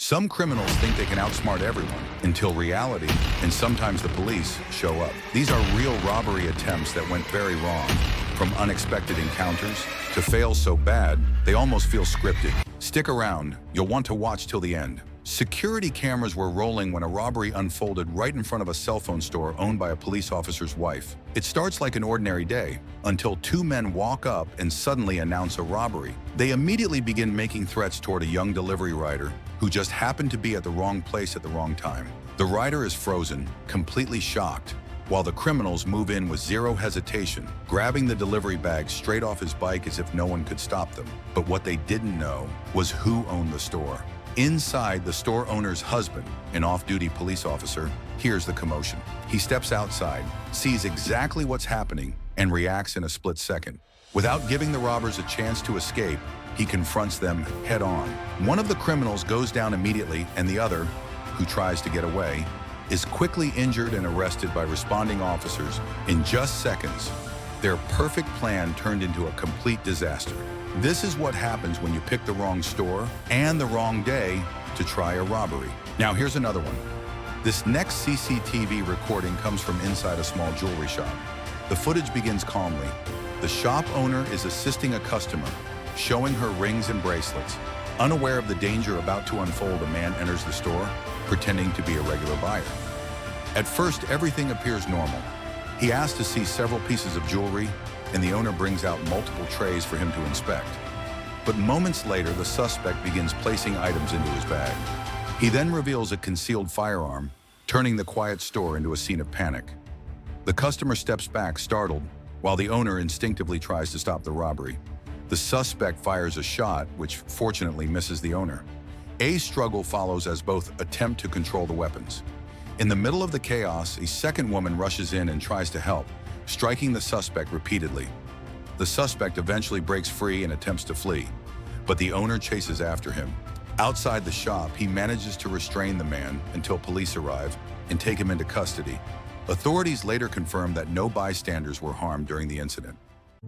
Some criminals think they can outsmart everyone until reality, and sometimes the police, show up. These are real robbery attempts that went very wrong, from unexpected encounters to fail so bad they almost feel scripted. Stick around, you'll want to watch till the end. Security cameras were rolling when a robbery unfolded right in front of a cell phone store owned by a police officer's wife. It starts like an ordinary day, until two men walk up and suddenly announce a robbery. They immediately begin making threats toward a young delivery rider who just happened to be at the wrong place at the wrong time. The rider is frozen, completely shocked, while the criminals move in with zero hesitation, grabbing the delivery bag straight off his bike as if no one could stop them. But what they didn't know was who owned the store. Inside, the store owner's husband, an off-duty police officer, hears the commotion. He steps outside, sees exactly what's happening, and reacts in a split second. Without giving the robbers a chance to escape, he confronts them head-on. One of the criminals goes down immediately, and the other, who tries to get away, is quickly injured and arrested by responding officers in just seconds. Their perfect plan turned into a complete disaster. This is what happens when you pick the wrong store and the wrong day to try a robbery. Now here's another one. This next CCTV recording comes from inside a small jewelry shop. The footage begins calmly. The shop owner is assisting a customer, showing her rings and bracelets. Unaware of the danger about to unfold, a man enters the store, pretending to be a regular buyer. At first, everything appears normal. He asks to see several pieces of jewelry, and the owner brings out multiple trays for him to inspect. But moments later, the suspect begins placing items into his bag. He then reveals a concealed firearm, turning the quiet store into a scene of panic. The customer steps back, startled, while the owner instinctively tries to stop the robbery. The suspect fires a shot, which fortunately misses the owner. A struggle follows as both attempt to control the weapons. In the middle of the chaos, a second woman rushes in and tries to help, striking the suspect repeatedly. The suspect eventually breaks free and attempts to flee, but the owner chases after him. Outside the shop, he manages to restrain the man until police arrive and take him into custody. Authorities later confirmed that no bystanders were harmed during the incident.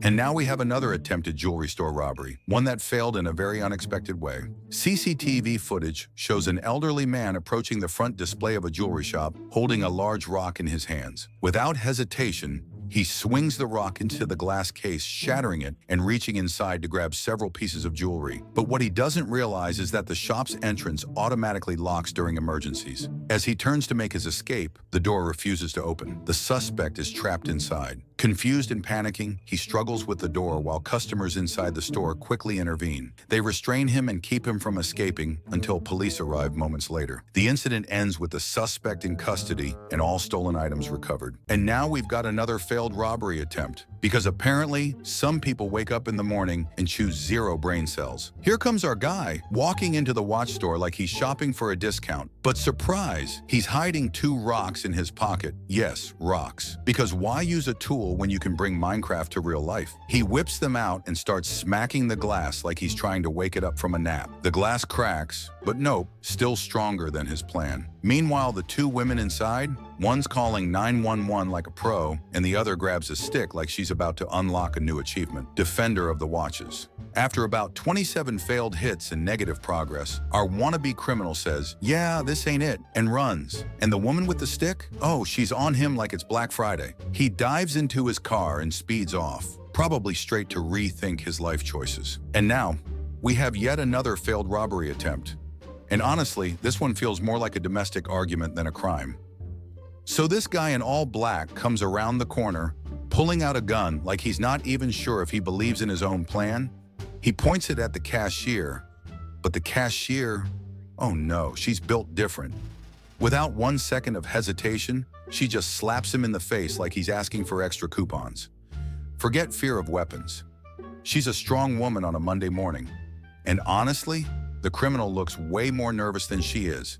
And now we have another attempted jewelry store robbery, one that failed in a very unexpected way. CCTV footage shows an elderly man approaching the front display of a jewelry shop, holding a large rock in his hands. Without hesitation, he swings the rock into the glass case, shattering it and reaching inside to grab several pieces of jewelry. But what he doesn't realize is that the shop's entrance automatically locks during emergencies. As he turns to make his escape, the door refuses to open. The suspect is trapped inside. Confused and panicking, he struggles with the door while customers inside the store quickly intervene. They restrain him and keep him from escaping until police arrive moments later. The incident ends with the suspect in custody and all stolen items recovered. And now we've got another failed robbery attempt, because apparently some people wake up in the morning and choose zero brain cells. Here comes our guy, walking into the watch store like he's shopping for a discount. But surprise, he's hiding two rocks in his pocket. Yes, rocks. Because why use a tool when you can bring Minecraft to real life? He whips them out and starts smacking the glass like he's trying to wake it up from a nap. The glass cracks, but nope, still stronger than his plan. Meanwhile, the two women inside, one's calling 911 like a pro, and the other grabs a stick like she's about to unlock a new achievement, Defender of the Watches. After about 27 failed hits and negative progress, our wannabe criminal says, "Yeah, this ain't it," and runs. And the woman with the stick? Oh, she's on him like it's Black Friday. He dives into his car and speeds off, probably straight to rethink his life choices. And now, we have yet another failed robbery attempt. And honestly, this one feels more like a domestic argument than a crime. So this guy in all black comes around the corner, pulling out a gun like he's not even sure if he believes in his own plan. He points it at the cashier, but the cashier, oh no, she's built different. Without 1 second of hesitation, she just slaps him in the face like he's asking for extra coupons. Forget fear of weapons. She's a strong woman on a Monday morning. And honestly, the criminal looks way more nervous than she is.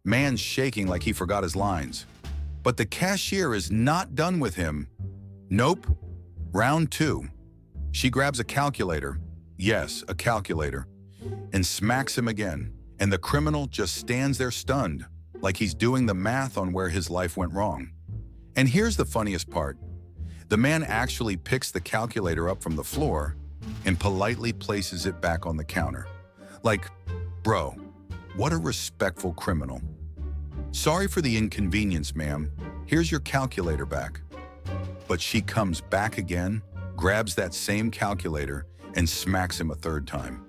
Man's shaking like he forgot his lines. But the cashier is not done with him. Nope. Round two. She grabs a calculator. Yes, a calculator. And smacks him again. And the criminal just stands there stunned, like he's doing the math on where his life went wrong. And here's the funniest part. The man actually picks the calculator up from the floor and politely places it back on the counter. Like, bro, What a respectful criminal. Sorry for the inconvenience, ma'am. Here's your calculator back. But she comes back again, grabs that same calculator, and smacks him a third time.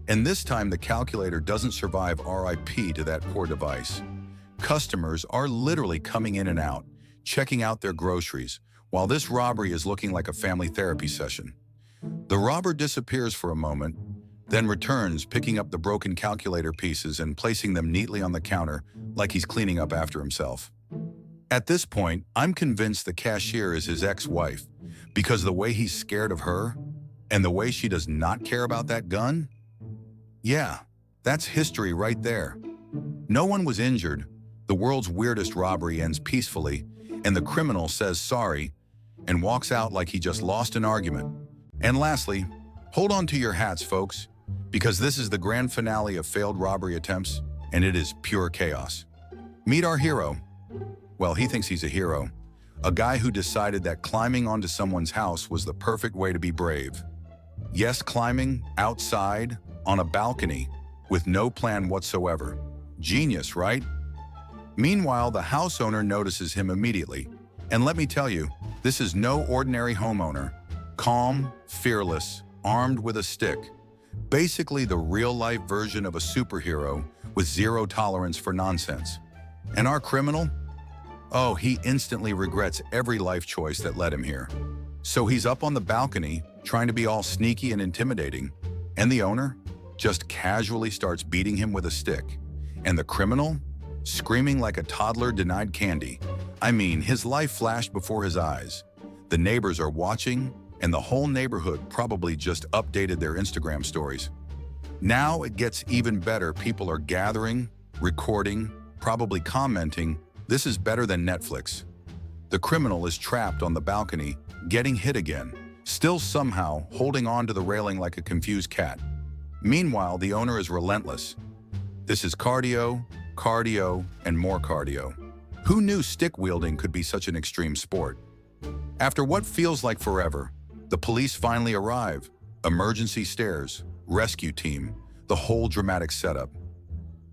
And this time the calculator doesn't survive RIP to that poor device. Customers are literally coming in and out, checking out their groceries, while this robbery is looking like a family therapy session. The robber disappears for a moment, then returns, picking up the broken calculator pieces and placing them neatly on the counter like he's cleaning up after himself. At this point, I'm convinced the cashier is his ex-wife, because the way he's scared of her and the way she does not care about that gun? Yeah, that's history right there. No one was injured, the world's weirdest robbery ends peacefully, and the criminal says sorry and walks out like he just lost an argument. And lastly, hold on to your hats, folks, because this is the grand finale of failed robbery attempts, and it is pure chaos. Meet our hero. Well, he thinks he's a hero. A guy who decided that climbing onto someone's house was the perfect way to be brave. Yes, climbing outside on a balcony with no plan whatsoever. Genius, right? Meanwhile, the house owner notices him immediately. And let me tell you, this is no ordinary homeowner. Calm, fearless, armed with a stick. Basically the real-life version of a superhero with zero tolerance for nonsense. And our criminal? Oh, he instantly regrets every life choice that led him here. So he's up on the balcony, trying to be all sneaky and intimidating, and the owner just casually starts beating him with a stick. And the criminal? Screaming like a toddler denied candy. I mean, his life flashed before his eyes. The neighbors are watching, and the whole neighborhood probably just updated their Instagram stories. Now it gets even better. People are gathering, recording, probably commenting, "This is better than Netflix." The criminal is trapped on the balcony, getting hit again, still somehow holding on to the railing like a confused cat. Meanwhile, the owner is relentless. This is cardio, cardio, and more cardio. Who knew stick wielding could be such an extreme sport? After what feels like forever, the police finally arrive. Emergency stairs, rescue team, the whole dramatic setup.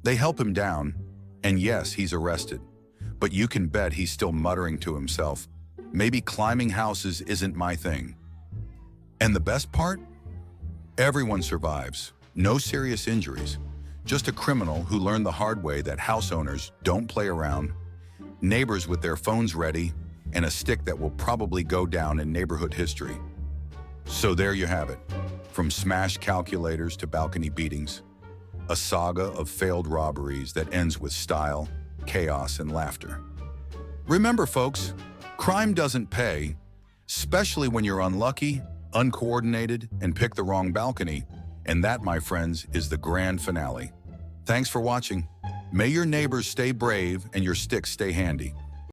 They help him down, and yes, he's arrested. But you can bet he's still muttering to himself, maybe climbing houses isn't my thing. And the best part? Everyone survives. No serious injuries. Just a criminal who learned the hard way that house owners don't play around, neighbors with their phones ready, and a stick that will probably go down in neighborhood history. So there you have it. From smashed calculators to balcony beatings, a saga of failed robberies that ends with style, chaos, and laughter. Remember, folks, crime doesn't pay, especially when you're unlucky, uncoordinated, and pick the wrong balcony. And that, my friends, is the grand finale. Thanks for watching. May your neighbors stay brave and your sticks stay handy.